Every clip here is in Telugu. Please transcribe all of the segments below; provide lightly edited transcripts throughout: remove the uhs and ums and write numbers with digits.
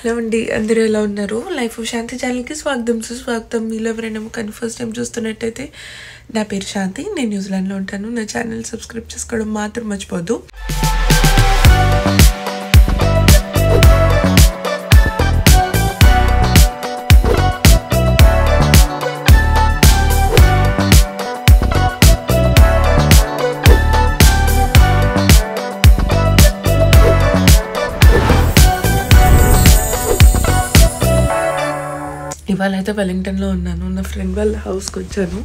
హలో అండి, అందరూ ఎలా ఉన్నారు? లైఫ్ ఆఫ్ శాంతి ఛానల్కి స్వాగతం సుస్వాగతం. మీలో ఎవరైనా కానీ ఫస్ట్ టైం చూస్తున్నట్టయితే నా పేరు శాంతి, నేను న్యూజిలాండ్లో ఉంటాను. నా ఛానల్ సబ్స్క్రైబ్ చేసుకోవడం మాత్రం మర్చిపోద్దు. ఇవాళ అయితే వెల్లింగ్టన్లో ఉన్నాను. నా ఫ్రెండ్ వాళ్ళ హౌస్కి వచ్చాను.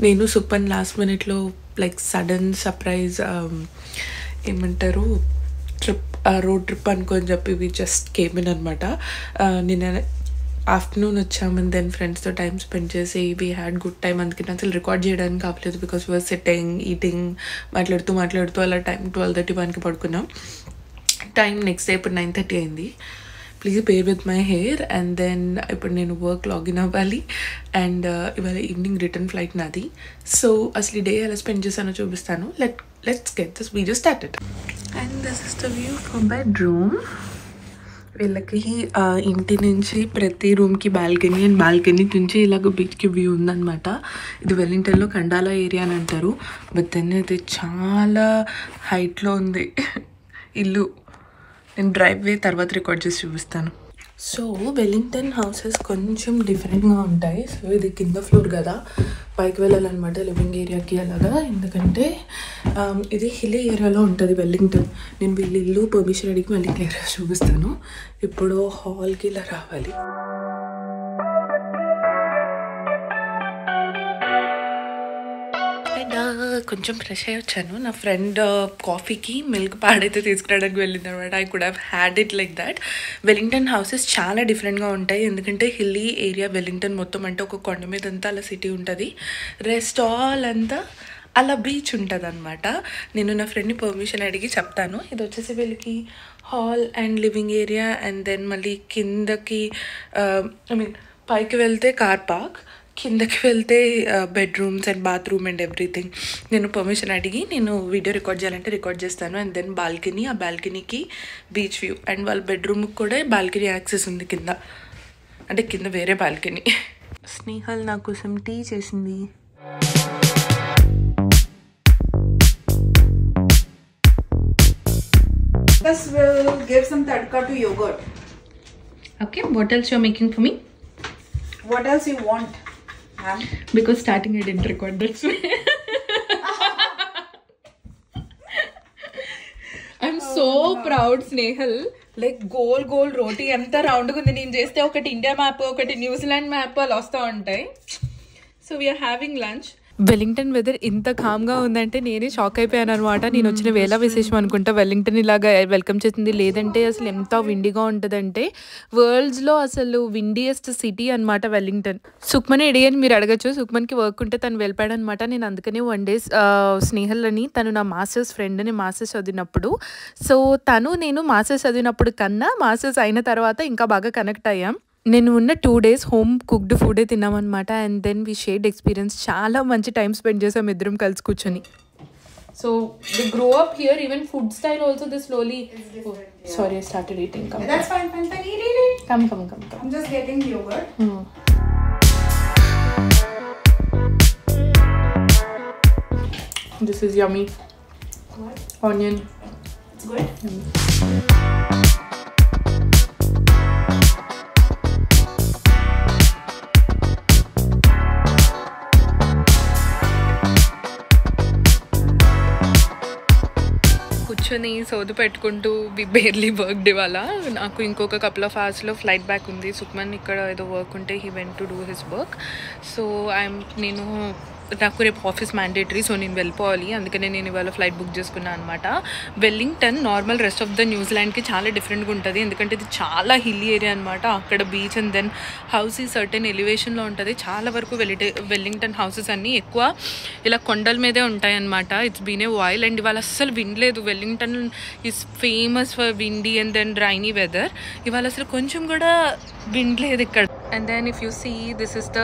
నేను సుప్పన్ లాస్ట్ మినిట్లో లైక్ సడన్ సర్ప్రైజ్ ఏమంటారు రోడ్ ట్రిప్ అనుకొని చెప్పి వి జస్ట్ కేమ్ ఇన్ అనమాట. నేను ఆఫ్టర్నూన్ వచ్చామని దెన్ ఫ్రెండ్స్తో టైం స్పెండ్ చేసి వీ హ్యాడ్ గుడ్ టైం. అందుకని అసలు రికార్డ్ చేయడానికి కావలేదు బికాస్ వర్ సిట్టింగ్ ఈటింగ్ మాట్లాడుతూ అలా టైం 12:31కి పడుకున్నాం. టైం నెక్స్ట్ డే ఇప్పుడు 9:30 అయింది. Please bear with my hair. And then ఇప్పుడు నేను వర్క్ లాగిన్ అవ్వాలి. అండ్ ఇవాళ ఈవినింగ్ రిటర్న్ ఫ్లైట్ నాది. సో అసలు ఈ డే ఎలా స్పెండ్ చేశానో చూపిస్తాను. Let's get this video started. And this is the view from bedroom. వీళ్ళకి ఇంటి నుంచి ప్రతి రూమ్కి బాల్కనీ అండ్ బాల్కనీ నుంచి ఇలాగ బీచ్కి వ్యూ ఉందన్నమాట. ఇది వెల్లింగ్టన్లో కండాలా ఏరియా అని అంటారు. బట్ దెన్ ఇది చాలా హైట్లో ఉంది ఇల్లు. నేను డ్రైవ్ వే తర్వాత రికార్డ్ చేసి చూపిస్తాను. సో వెల్లింగ్టన్ హౌసెస్ కొంచెం డిఫరెంట్గా ఉంటాయి. సో ఇది కింద ఫ్లోర్ కదా, పైకి వెళ్ళాలన్నమాట లివింగ్ ఏరియాకి అలాగా. ఎందుకంటే ఇది హిల్ ఏరియాలో ఉంటుంది వెల్లింగ్టన్. నేను వీళ్ళ ఇల్లు పర్మిషన్ అడిగి వెల్లింగ్ ఏరియా చూపిస్తాను. ఇప్పుడు హాల్కి ఇలా రావాలి. కొంచెం ఫ్రెష్ అయ్యి వచ్చాను. నా ఫ్రెండ్ కాఫీకి మిల్క్ పాడైతే తీసుకురావడానికి వెళ్ళింది అనమాట. I could have had it like that. Wellington houses చాలా డిఫరెంట్గా ఉంటాయి. ఎందుకంటే హిల్లీ ఏరియా వెల్లింగ్టన్ మొత్తం అంటే ఒక కొండ మీద అంతా అలా సిటీ ఉంటుంది. రెస్ట్ ఆల్ అంతా అలా బీచ్ ఉంటుంది అనమాట. నేను నా ఫ్రెండ్ని పర్మిషన్ అడిగి చెప్తాను. ఇది వచ్చేసి వీళ్ళకి hall and living area. And then మళ్ళీ కిందకి పైకి వెళ్తే కార్ పార్క్, కిందకి వెళ్తే bedrooms and bathroom and everything. నేను పర్మిషన్ అడిగి నేను వీడియో రికార్డ్ చేయాలంటే రికార్డ్ చేస్తాను. అండ్ దెన్ బాల్కనీ, ఆ బాల్కనీకి బీచ్ వ్యూ. అండ్ వాళ్ళ బెడ్రూమ్కి కూడా బాల్కనీ యాక్సెస్ ఉంది కింద, అంటే కింద వేరే బాల్కనీ. స్నేహల్ నా కోసం టీ చేసింది. This will give some tadka to yogurt. Okay, what else you're making for me? What else you want? Because starting I didn't record, that's why. I'm so proud, Snehal. Like goal roti anta round గా ఉంది. నేను చేస్తే ఒకటి ఇండియా మ్యాప్, ఒకటి న్యూజిలాండ్ మ్యాప్ అలా వస్తూ ఉంటాయి. So we're having lunch. Wellington weather ఇంత కామ్గా ఉందంటే నేనే షాక్ అయిపోయాను అనమాట. నేను వచ్చిన వేళ విశేషం అనుకుంటా వెల్లింగ్టన్ ఇలాగా వెల్కమ్ చేసింది. లేదంటే అసలు ఎంత విండిగా ఉంటుందంటే వరల్డ్స్లో అసలు విండియెస్ట్ సిటీ అనమాట వెల్లింగ్టన్. సుక్మన్ ఎడియని మీరు అడగచ్చు. సుక్మన్కి వర్క్ ఉంటే తను వెళ్ళిపోయాడు అనమాట. నేను అందుకనే 1 day స్నేహల్ అని తను నా మాస్టర్స్ ఫ్రెండ్. నేను మాస్టర్స్ చదివినప్పుడు, సో నేను మాస్టర్స్ చదివినప్పుడు కన్నా మాస్టర్స్ అయిన తర్వాత ఇంకా బాగా కనెక్ట్ అయ్యాం. నేను ఉన్న 2 days హోమ్ కుక్డ్ ఫుడే తిన్నామన్నమాట. And then we shared experience. చాలా మంచి టైం స్పెండ్ చేసాం ఇద్దరం కలిసి కూర్చొని. So they grow up here. Even food style also they slowly. Sorry, I started eating. Come. That's fine. Eat. Come. I'm just getting yogurt. This is yummy. What? Onion. It's good. కూర్చొని సోదు పెట్టుకుంటూ వి బేర్లీ వర్క్డ్. ఇవాళ నాకు ఇంకొక కపుల్ ఆఫ్ అవర్స్లో ఫ్లైట్ బ్యాక్ ఉంది. సుక్మన్ ఇక్కడ ఏదో వర్క్ ఉంటే he went to do his work. So నాకు రేపు ఆఫీస్ మ్యాండేటరీ. సో నేను వెళ్ళిపోవాలి. అందుకనే నేను ఇవాళ ఫ్లైట్ బుక్ చేసుకున్నాను అనమాట. Wellington normal rest of the న్యూజిలాండ్కి చాలా డిఫరెంట్గా ఉంటుంది. ఎందుకంటే ఇది చాలా హిల్లీ ఏరియా అనమాట. అక్కడ బీచ్ అండ్ దెన్ హౌస్ ఈ సర్టెన్ ఎలివేషన్లో ఉంటుంది. చాలా వరకు వెల్లింగ్టన్ హౌసెస్ అన్నీ ఎక్కువ ఇలా కొండల మీదే ఉంటాయి అనమాట. It's been a while. And ఇవాళ అస్సలు విండలేదు. Wellington is famous for windy and then rainy weather. ఇవాళ అసలు కొంచెం కూడా విండలేదు ఇక్కడ. And then if you see this is the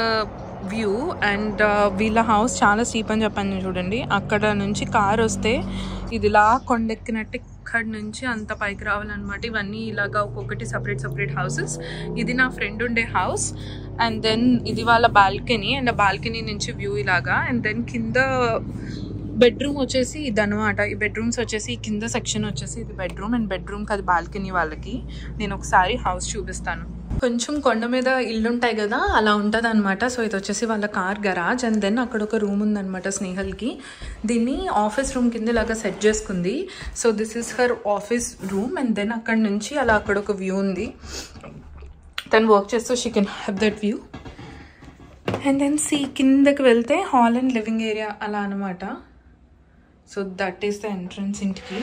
view. And వీళ్ళ హౌస్ చాలా స్టీప్ అని చెప్పాను చూడండి. అక్కడ నుంచి కార్ వస్తే ఇది ఇలా కొండెక్కినట్టు అక్కడి నుంచి అంత పైకి రావాలన్నమాట. ఇవన్నీ ఇలాగా ఒక్కొక్కటి సపరేట్ హౌసెస్. ఇది నా ఫ్రెండ్ ఉండే హౌస్. అండ్ దెన్ ఇది వాళ్ళ బాల్కనీ. అండ్ ఆ బాల్కనీ నుంచి వ్యూ ఇలాగా. అండ్ దెన్ కింద బెడ్రూమ్ వచ్చేసి ఇదనమాట. ఈ బెడ్రూమ్స్ వచ్చేసి కింద సెక్షన్ వచ్చేసి ఇది బెడ్రూమ్. అండ్ బెడ్రూమ్కి అది బాల్కనీ వాళ్ళకి. నేను ఒకసారి హౌస్ చూపిస్తాను. కొంచెం కొండ మీద ఇల్లు ఉంటాయి కదా, అలా ఉంటుంది అనమాట. సో ఇది వచ్చేసి వాళ్ళ కార్ గరాజ్. అండ్ దెన్ అక్కడ ఒక రూమ్ ఉందనమాట స్నేహల్కి. దీన్ని ఆఫీస్ రూమ్ కింద ఇలాగా సెట్ చేసుకుంది. So this is her office room. And then అక్కడ నుంచి అలా అక్కడ ఒక వ్యూ ఉంది. తను వర్క్ చేస్తూ she can have that view. And then కిందకి వెళ్తే హాల్ అండ్ లివింగ్ ఏరియా అలా అనమాట. So that is the entrance ఇంటికి.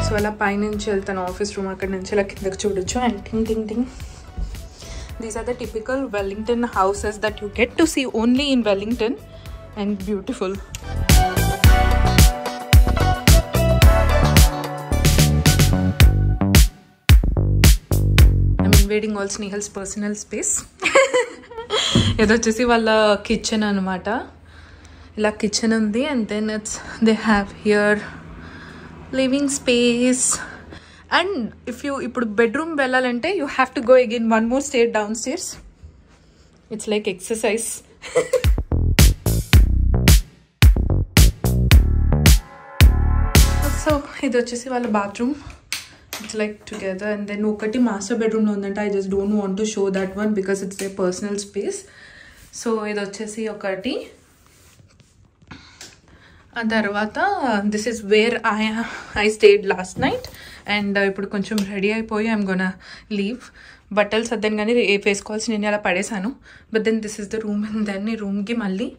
సో అలా పైనుంచి వెళ్తాను ఆఫీస్ రూమ్. అక్కడ నుంచి ఇలా కిందకి చూడొచ్చు. And ting ting ting, these are the typical Wellington houses that you get to see only in Wellington. And beautiful. I'm invading all Snehal's personal space. ఇది వచ్చేసి వాళ్ళ కిచెన్ అనమాట. ఇలా కిచెన్ ఉంది. And then they have here living space. And ఇప్పుడు బెడ్రూమ్ వెళ్ళాలంటే you have to go again one more stair down stairs. It's like exercise. So ఇది వచ్చేసి వాళ్ళ bathroom. It's like together. And then ఒకటి మాస్టర్ బెడ్రూమ్లో ఉందంటే I just don't want to show that one because it's a personal space. So ఇది వచ్చేసి ఒకటి. ఆ తర్వాత this is where I stayed last night. And ఇప్పుడు కొంచెం రెడీ అయిపోయి ఐఎమ్ గోనా లీవ్. బట్టలు సర్దాను కానీ వేసుకోవాల్సి నేను అలా పడేసాను. But then this is the room. And then ఈ రూమ్కి మళ్ళీ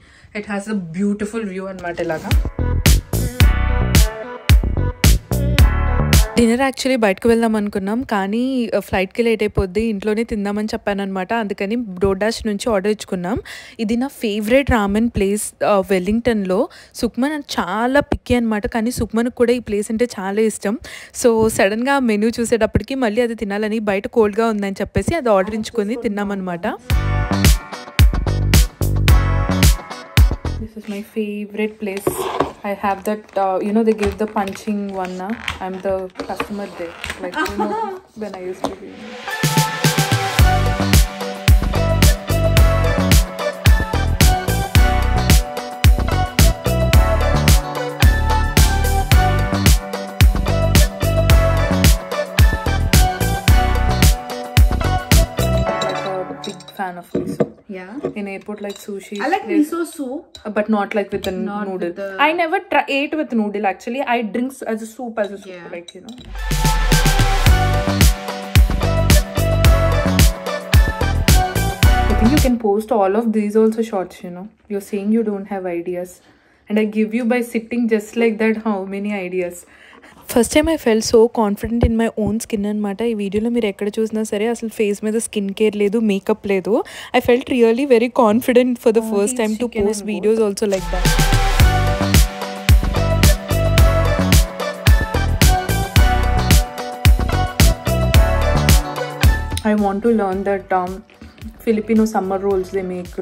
it has a beautiful view అనమాట ఇలాగా. డిన్నర్ యాక్చువల్లీ బయటకు వెళ్దాం అనుకున్నాం, కానీ ఫ్లైట్కి లేట్ అయిపోద్ది, ఇంట్లోనే తిందామని చెప్పాను అనమాట. అందుకని డోర్డాష్ నుంచి ఆర్డర్ ఇచ్చుకున్నాం. ఇది నా ఫేవరెట్ రామెన్ ప్లేస్ వెల్లింగ్టన్లో. సుక్మన్ చాలా పిక్కి అనమాట, కానీ సుక్మన్కి కూడా ఈ ప్లేస్ అంటే చాలా ఇష్టం. సో సడన్గా మెనూ చూసేటప్పటికి మళ్ళీ అది తినాలని, బయట కోల్డ్గా ఉందని చెప్పేసి అది ఆర్డర్ ఇచ్చుకొని తిన్నామన్నమాట. This is my favorite place. I have that, they give the punching one. I'm the customer there. Like, when I used to be. Fan of miso. Yeah. In airport, like sushi. I like miso soup. But not like with a noodle. I never ate with noodle actually. I drink as a soup, Yeah. like, I think you can post all of these also shots, You're saying you don't have ideas. And I give you by sitting just like that how many ideas. First time I felt so confident in my own skin అనమాట. ఈ వీడియోలో మీరు ఎక్కడ చూసినా సరే అసలు ఫేస్ మీద స్కిన్ కేర్ లేదు, మేకప్ లేదు. I felt really very confident for the first time to post videos also like that. I want to learn that Filipino summer rolls they make,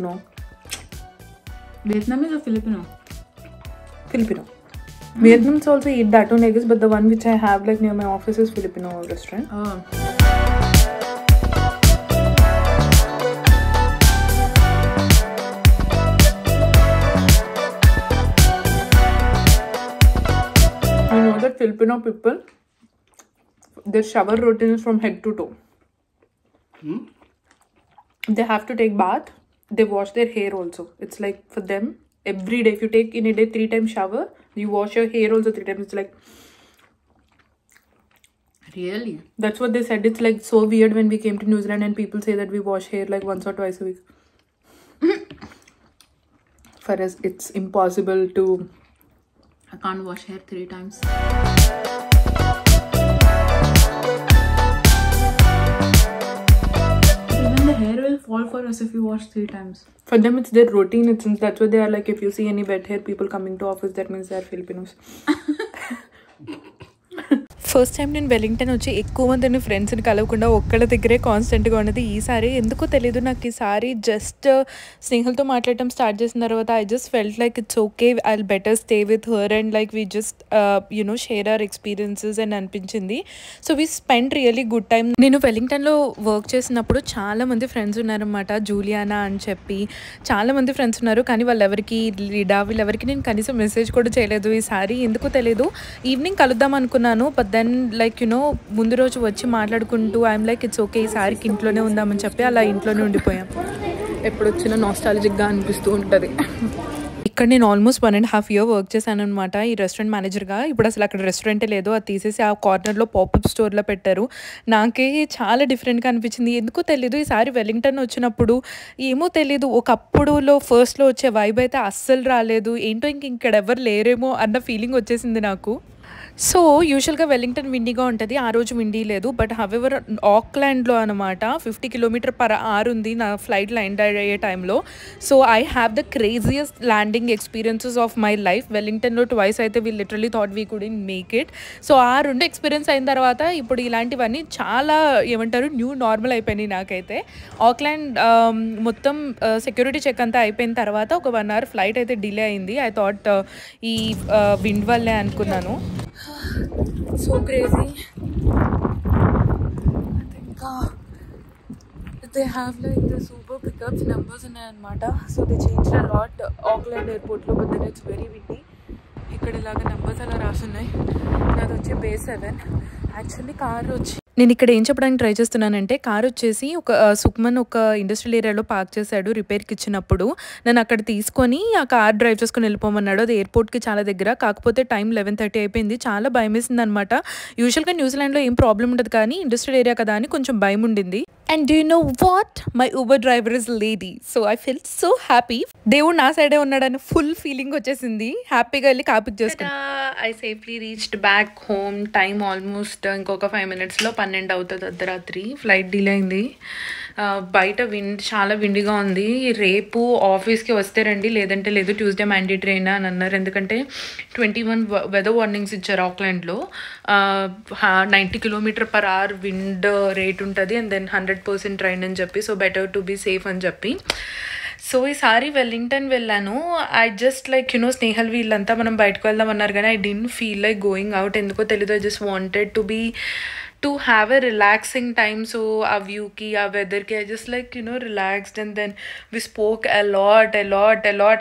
Vietnamese or Filipino? Filipino. Vietnamese also eat that one, I guess, but the one which I have like near my office is Filipino restaurant. Oh. You know that Filipino people, their shower routine is from head to toe. They have to take bath. They wash their hair also. It's like for them every day. If you take in a day 3 times shower, you wash your hair also 3 times. It's like, Really? that's what they said. It's like so weird when we came to New Zealand and people say that we wash hair like once or twice a week. For us, it's impossible to. I can't wash hair 3 times. Even the hair will fall for us if we wash 3 times. For them, it's their routine. That's why they are like, if you see any wet hair people coming to office, that means they are Filipinos. First time నేను వెల్లింగ్టన్ వచ్చి ఎక్కువ మందిని ఫ్రెండ్స్ని కలవకుండా ఒక్కళ్ళ దగ్గరే కాన్స్టెంట్గా ఉన్నది. ఈసారి ఎందుకో తెలీదు, నాకు ఈసారి జస్ట్ స్నేహలతో మాట్లాడటం స్టార్ట్ చేసిన తర్వాత I just felt like it's okay, I better stay with her and like we just share our experiences అని అనిపించింది. So we spend really good time. నేను వెల్లింగ్టన్లో వర్క్ చేసినప్పుడు చాలామంది ఫ్రెండ్స్ ఉన్నారనమాట, జూలియానా అని చెప్పి చాలామంది ఫ్రెండ్స్ ఉన్నారు. కానీ వాళ్ళెవరికి వీళ్ళెవరికి నేను కనీసం మెసేజ్ కూడా చేయలేదు. ఈసారి ఎందుకో తెలీదు, ఈవినింగ్ కలుద్దాం అనుకున్నాను, బట్ దెన్ లైక్ ముందు రోజు వచ్చి మాట్లాడుకుంటూ ఐఎమ్ లైక్ ఇట్స్ ఓకే ఈసారికి ఇంట్లోనే ఉందామని చెప్పి అలా ఇంట్లోనే ఉండిపోయాం. ఎప్పుడు వచ్చినా నాస్టాలజిక్గా అనిపిస్తూ ఉంటుంది. ఇక్కడ నేను ఆల్మోస్ట్ 1.5 years వర్క్ చేశాను అనమాట ఈ రెస్టారెంట్ మేనేజర్గా. ఇప్పుడు అసలు అక్కడ రెస్టారెంటే లేదు, అది తీసేసి ఆ కార్నర్లో పాపప్ స్టోర్లో పెట్టారు. నాకే చాలా డిఫరెంట్గా అనిపించింది, ఎందుకో తెలీదు. ఈసారి వెల్లింగ్టన్ వచ్చినప్పుడు ఏమో తెలీదు, ఒకప్పుడులో ఫస్ట్లో వచ్చే వైబ్ అయితే అస్సలు రాలేదు. ఏంటో ఇక్కడ ఎవరు లేరేమో అన్న ఫీలింగ్ వచ్చేసింది నాకు. సో యూజువల్గా వెల్లింగ్టన్ విండీగా ఉంటుంది, ఆ రోజు విండీ లేదు. బట్ హవెవర్ ఆక్లాండ్లో అనమాట 50 km/h ఉంది నా ఫ్లైట్ ల్యాండ్ అయ్యే టైంలో. So I have the craziest landing experiences of my life. వెల్లింగ్టన్లో ట్వైస్ అయితే we literally thought we couldn't make it. So ఆ రెండు ఎక్స్పీరియన్స్ అయిన తర్వాత ఇప్పుడు ఇలాంటివన్నీ చాలా న్యూ నార్మల్ అయిపోయినాయి నాకైతే. ఆక్లాండ్ మొత్తం సెక్యూరిటీ చెక్ అంతా అయిపోయిన తర్వాత ఒక 1 hour ఫ్లైట్ అయితే డిలే అయింది. ఐ థాట్ ఈ విండ్ వల్లే అనుకున్నాను. So crazy. I think they have like the super pickups numbers in anamata, so they changed a lot Auckland airport lo, but then it's very windy. ఇక్కడ ఇలాగా నంబర్స్ అలా రాసున్నాయి. నాది వచ్చి Bay 7. యాక్చువల్లీ కార్ వచ్చి నేను ఇక్కడ ఏం చెప్పడానికి ట్రై చేస్తున్నానంటే, కార్ వచ్చేసి ఒక సుక్మన్ ఒక ఇండస్ట్రియల్ ఏరియాలో పార్క్ చేశాడు రిపేర్కి ఇచ్చినప్పుడు. నన్ను అక్కడ తీసుకొని ఆ కార్ డ్రైవ్ చేసుకొని వెళ్ళిపోమన్నాడు. అది ఎయిర్పోర్ట్కి చాలా దగ్గర, కాకపోతే టైం 11:30 అయిపోయింది. చాలా భయం వేసింది అనమాట. యూజువల్గా న్యూజిలాండ్లో ఏం ప్రాబ్లం ఉండదు, కానీ ఇండస్ట్రియల్ ఏరియా కదా అని కొంచెం భయం ఉండింది. And do you know what, my Uber driver is lady. So I feel so happy, దేవుడు నా సైడే ఉన్నాడని ఫుల్ ఫీలింగ్ వచ్చేసింది. హ్యాపీగా వెళ్ళి కాపిక్ చేసుకున్నా. I safely reached back home. Time almost ఇంకొక 5 minutesలో 12 అవుతుంది అర్ధరాత్రి. ఫ్లైట్ డిలే అయింది. బయట చాలా విండిగా ఉంది. రేపు ఆఫీస్కి వస్తే రండి, లేదంటే లేదు, ట్యూస్డే మ్యాండేటరీ అయినా అని అన్నారు. ఎందుకంటే 21 వెదర్ వార్నింగ్స్ ఇచ్చారు ఆక్లాండ్లో. 90 km/h విండ్ రేట్ ఉంటుంది, అండ్ దెన్ 100% ట్రైన్ అని చెప్పి. So better to be safe అని చెప్పి. సో ఈసారి వెల్లింగ్టన్ వెళ్ళాను. ఐ జస్ట్ లైక్ స్నేహల్ వీళ్ళంతా మనం బయటకు వెళ్దాం అన్నారు, కానీ I didn't feel like going out. ఎందుకో తెలీదు, I just wanted to have a relaxing time. So a view ki, a weather ki, I just like relaxed, and then we spoke a lot.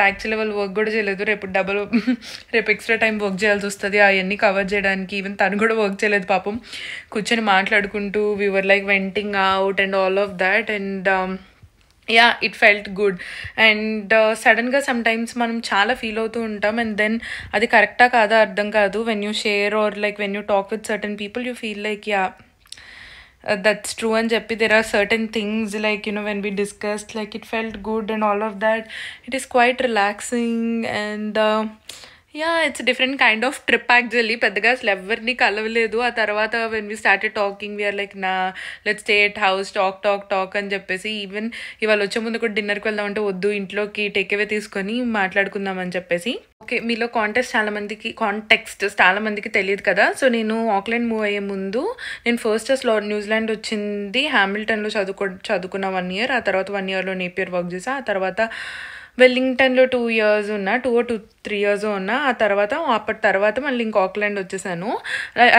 Actually వాళ్ళు వర్క్ కూడా చేయలేదు. రేపు ఎక్స్ట్రా టైం వర్క్ చేయాల్సి వస్తుంది అవన్నీ కవర్ చేయడానికి. ఈవెన్ తను కూడా వర్క్ చేయలేదు పాపం. కూర్చొని మాట్లాడుకుంటూ we were like venting out and all of that, and yeah, it felt good. And సడన్గా సమ్టైమ్స్ మనం చాలా ఫీల్ అవుతూ ఉంటాం, అండ్ దెన్ అది కరెక్టా కాదా అర్థం కాదు. When you share or like when you talk with certain people you feel like that's true అని చెప్పి. there are certain things like when we discussed, like it felt good and all of that. It is quite relaxing, and yeah, it's a different kind of trip actually. పెద్దగా అసలు ఎవరిని కలవలేదు. ఆ తర్వాత when we started talking, we are like let's stay at house, talk అని చెప్పేసి. ఈవెన్ ఇవాళ వచ్చే ముందు కూడా డిన్నర్కి వెళ్దాం అంటే వద్దు, ఇంట్లోకి టేక్ అవే తీసుకొని మాట్లాడుకుందాం అని చెప్పేసి. ఓకే, మీలో కాంటెక్స్ట్ చాలా మందికి తెలియదు కదా. సో నేను ఆక్లాండ్ మూవ్ అయ్యే ముందు నేను ఫస్ట్ న్యూజిలాండ్ వచ్చింది హ్యామిల్టన్లో చదువుకున్న 1 year. ఆ తర్వాత 1 yearలో నేపియర్ వర్క్ చేసా. ఆ తర్వాత వెల్లింగ్టన్లో 2 years ఉన్నా, 2 or 3 years ఉన్నా. అప్పటి తర్వాత మళ్ళీ ఇంక ఆక్లాండ్ వచ్చేసాను.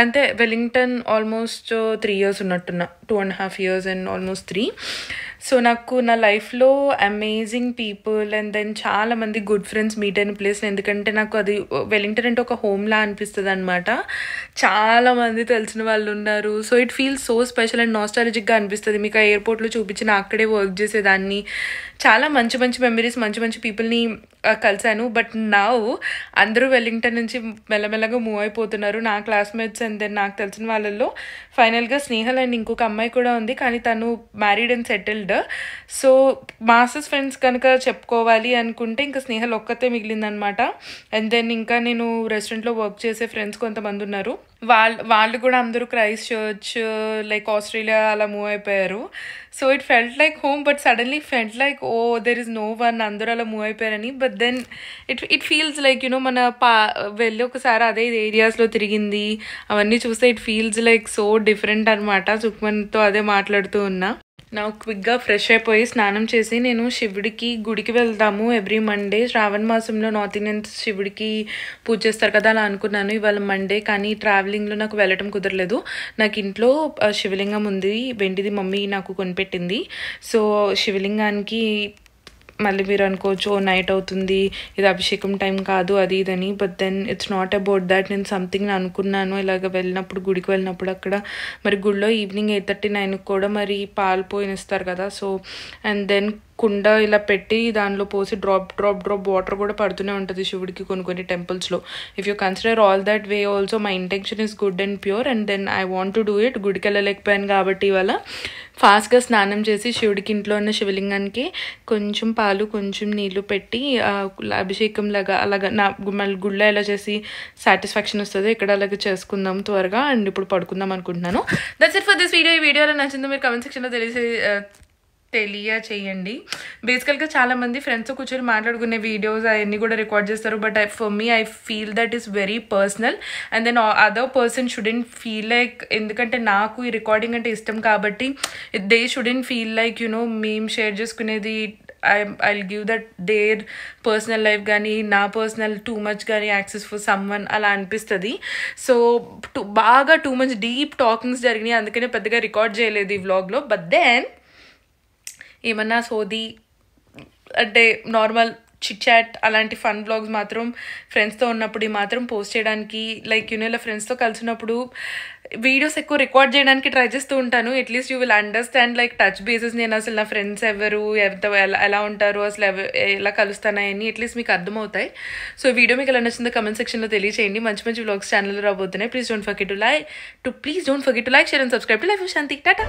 అంటే Wellington almost 3 years ఉన్నట్టున్నా, 2.5 years and almost 3. So నాకు నా లైఫ్లో అమేజింగ్ పీపుల్ అండ్ దెన్ చాలా మంది గుడ్ ఫ్రెండ్స్ మీట్ అయిన ప్లేస్. ఎందుకంటే నాకు అది వెల్లింగ్టన్ అంటే ఒక హోమ్లా అనిపిస్తుంది అనమాట. చాలా మంది తెలిసిన వాళ్ళు ఉన్నారు. So it feels so special and నాస్టాలజిక్గా అనిపిస్తుంది. మీకు ఆ ఎయిర్పోర్ట్లో చూపించిన అక్కడే వర్క్ చేసేదాన్ని. చాలా మంచి మెమరీస్, మంచి పీపుల్ని కలిసాను. బట్ నా అందరూ వెల్లింగ్టన్ నుంచి మెల్లమెల్లగా మూవ్ అయిపోతున్నారు. నా క్లాస్మేట్స్ అండ్ దెన్ నాకు తెలిసిన వాళ్ళల్లో ఫైనల్గా స్నేహల్ అండ్ ఇంకొక అమ్మాయి కూడా ఉంది, కానీ తను married and settled. Friend. So masters friends కనుక చెప్పుకోవాలి అనుకుంటే ఇంకా స్నేహల్ ఒక్కతే మిగిలిందనమాట. అండ్ దెన్ ఇంకా నేను రెస్టారెంట్లో వర్క్ చేసే ఫ్రెండ్స్ కొంతమంది ఉన్నారు. వాళ్ళు కూడా అందరూ క్రైస్ట్ చర్చ్ లైక్ ఆస్ట్రేలియా అలా మూవ్ అయిపోయారు. So it felt like home, but suddenly felt like oh there is no one, అందరూ అలా మూవ్ అయిపోయారని. But then it feels like మన వెళ్ళి ఒకసారి అదే ఏరియాస్లో తిరిగింది అవన్నీ చూస్తే it feels like so different అనమాట. సుక్మన్తో అదే మాట్లాడుతూ ఉన్నా. నా క్విక్గా ఫ్రెష్ అయిపోయి స్నానం చేసి నేను శివుడికి గుడికి వెళ్తాము ఎవ్రీ మండే. శ్రావణ మాసంలో నార్త్ ఇండియన్స్ శివుడికి పూజ చేస్తారు కదా, అలా అనుకున్నాను ఇవాళ మండే. కానీ ట్రావెలింగ్లో నాకు వెళ్ళటం కుదరలేదు. నాకు ఇంట్లో శివలింగం ఉంది, వెండిది, మమ్మీ నాకు కొనిపెట్టింది. సో శివలింగానికి మళ్ళీ మీరు అనుకోవచ్చు నైట్ అవుతుంది, ఇది అభిషేకం టైం కాదు అది ఇదని. But then it's not about that. నేను సంథింగ్ అనుకున్నాను ఇలాగ వెళ్ళినప్పుడు, గుడికి వెళ్ళినప్పుడు అక్కడ మరి గుడిలో ఈవినింగ్ 8:30-9 కూడా మరి పాలు పోయినిస్తారు కదా. సో అండ్ దెన్ కుండ ఇలా పెట్టి దానిలో పోసి డ్రాప్ వాటర్ కూడా పడుతూనే ఉంటుంది శివుడికి కొన్ని టెంపుల్స్లో. If you consider all that way also my intention is good and pure and then I want to do it. గుడికి వెళ్ళలేకపోయాను కాబట్టి ఇవాళ ఫాస్ట్గా స్నానం చేసి శివుడికి ఇంట్లో ఉన్న శివలింగానికి కొంచెం పాలు కొంచెం నీళ్లు పెట్టి అభిషేకం లాగా అలాగా మళ్ళీ గుళ్ళో ఎలా చేసి సాటిస్ఫాక్షన్ వస్తుందో ఇక్కడ అలాగే చేసుకుందాం త్వరగా. అండ్ ఇప్పుడు పడుకుందాం అనుకుంటున్నాను. That's it for this video. ఈ వీడియోలో నచ్చిందో మీరు కమెంట్ సెక్షన్లో తెలియచేయండి. బేసికల్గా చాలామంది ఫ్రెండ్స్తో కూర్చొని మాట్లాడుకునే వీడియోస్ అవన్నీ కూడా రికార్డ్ చేస్తారు. But for me I feel that is very personal and then other person shouldn't feel like, ఎందుకంటే నాకు ఈ రికార్డింగ్ అంటే ఇష్టం కాబట్టి దే షుడెంట్ ఫీల్ లైక్ మేము షేర్ చేసుకునేది I'll give that their personal life కానీ నా పర్సనల్ టూ మచ్ కానీ యాక్సెస్ ఫర్ సమ్వన్ అలా అనిపిస్తుంది. సో బాగా టూ మచ్ డీప్ టాకింగ్స్ జరిగినాయి, అందుకనే పెద్దగా రికార్డ్ చేయలేదు ఈ వ్లాగ్లో. బట్ దెన్ ఏమన్నా సోది అంటే నార్మల్ చిట్ చాట్ అలాంటి ఫన్ బ్లాగ్స్ మాత్రం ఫ్రెండ్స్తో ఉన్నప్పుడు మాత్రం పోస్ట్ చేయడానికి లైక్ ఇలా ఫ్రెండ్స్తో కలిసినప్పుడు వీడియోస్ ఎక్కువ రికార్డ్ చేయడానికి ట్రై చేస్తూ ఉంటాను. At least you will understand like touch bases, నేను అసలు నా ఫ్రెండ్స్ ఎవరితో ఎలా ఉంటారు, అసలు ఎలా కలుస్తానని అట్లీస్ట్ మీకు అర్థమవుతాయి. సో వీడియో మీకు ఎలా నచ్చిందో కమెంట్ సెక్షన్లో తెలియచేయండి. మంచి మంచి వ్లాగ్స్ ఛానల్లో రాబోతున్నాయి. Please don't forget to like, share and subscribe to life with Shanti. Tata.